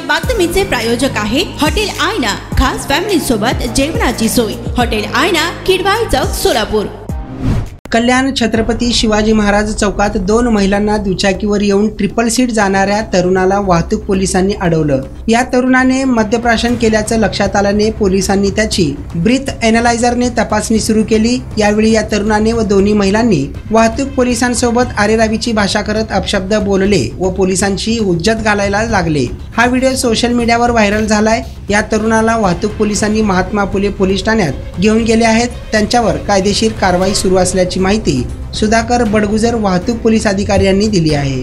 बातमीचे प्रायोजक आहे हॉटेल आयना। खास फॅमिली सोबत जेवणाची सोय। हॉटेल आयना, किडवाई चौक, सोलापूर। कल्याण छत्रपती शिवाजी महाराज चौकात 2 महिलांना दुचाकीवर येऊन ट्रिपल सीट जाणाऱ्या तरुणाला वाहतूक पोलिसांनी अडवलं। या तरुणाने मद्यप्राशन केल्याचं लक्षात आल्याने पोलिसांनी त्याची ब्रीथ एनालायझरने तपासणी सुरू केली। यावेळी या तरुणाने व दोन्ही महिलांनी वाहतूक पोलिसांसोबत आरेरावीची भाषा करत अपशब्द बोलले व पोलिसांची हुज्जत घालायला लागले। हा व्हिडिओ सोशल मीडियावर व्हायरल झालाय। या तरुणाला वाहतूक पोलिसांनी महात्मा फुले पोलीस ठाण्यात घेऊन गेले आहेत। त्यांच्यावर कायदेशीर कारवाई सुरू असल्याची माहिती सुधाकर बडगुजर वाहतूक पोलीस अधिकारी यांनी दिली आहे।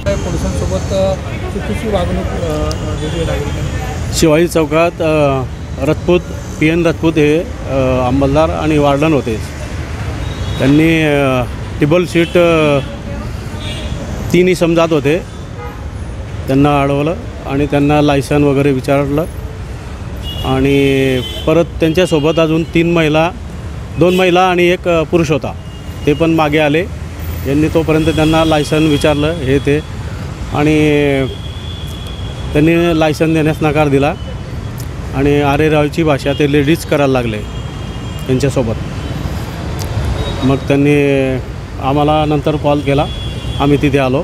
पोलिसांसोबत चुकीची वागणूक शिवाजी चौकात राजपूत PN राजपूत हे अंमलदार आणि वार्डन होते। त्यांनी टेबल सीट 3 इसम जात होते, त्यांना अडवलं आणि त्यांना लायसन वगैरे विचारलं आणि परत त्यांच्यासोबत अजून 2 महिला आणि 1 पुरुष होता, ते पण मागे आले। यांनी तोपर्यंत त्यांना लायसन विचारलं हे ते आणि त्यांनी लायसन देण्यास नकार दिला आणि आरेरावीची भाषा ते लेडीज करायला लागले त्यांच्यासोबत। मग त्यांनी आम्हाला नंतर कॉल केला, आम्ही तिथे आलो।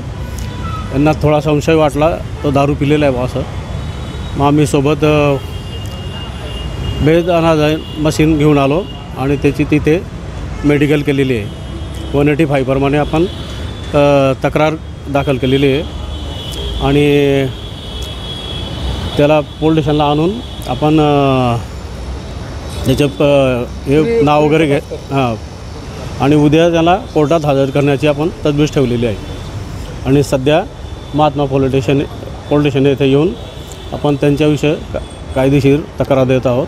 त्यांना थोडा संशय वाटला, तो दारू पिलेला आहे असं। मग आम्ही सोबत बेद अनाज मशीन घेऊन आलो आणि त्याची तिथे मेडिकल केलेली आहे। 185 प्रमाणे आपण तक्रार दाखल केलेली आहे आणि त्याला पोलीस स्टेशनला आणून आपण त्याचं हे नाव वगैरे हां आणि उद्या त्याला कोर्टात हजर करण्याची आपण तजवीज ठेवलेली आहे आणि सध्या महात्मा पोलीस स्टेशन येथे येऊन आपण त्यांच्याविषयी कायदेशीर तक्रार देत आहोत।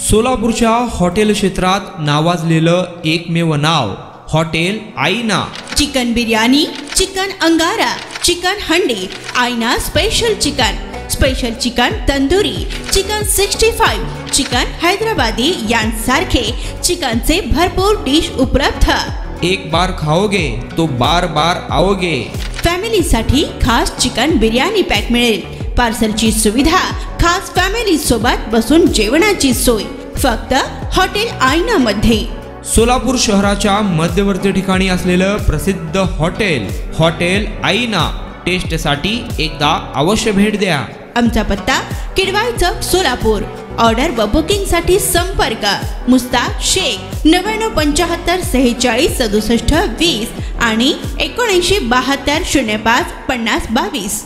सोलापूरच्या हॉटेल क्षेत्रात नावाजलेलं एकमेव नाव हॉटेल आईना। चिकन बिर्याणी, चिकन अंगारा, चिकन हंडी, आईना special chicken tandoori, chicken 65, chicken Hyderabadi यांसारखे चिकनचे भरपूर डिश उपलब्ध। एक बार खाओगे तो बार बार आओगे। फॅमिलीसाठी खास चिकन बिर्याणी पॅक मिळेल। पार्सलची सुविधा, खास फॅमिली सोबत बसून जेवणाची सोय फक्त हॉटेल आईना मध्ये। सोलापूर शहराच्या मध्यवर्ती ठिकाणी असलेलं प्रसिद्ध हॉटेल आईना टेस्टसाठी एकदा अवश्य भेट द्या। आमचा पत्ता किडवाई चौक, सोलापूर। ऑर्डर व बुकिंग साठी संपर्क मुस्ताक शेख 9975 46 67 20 आणि 7972 05 50 22।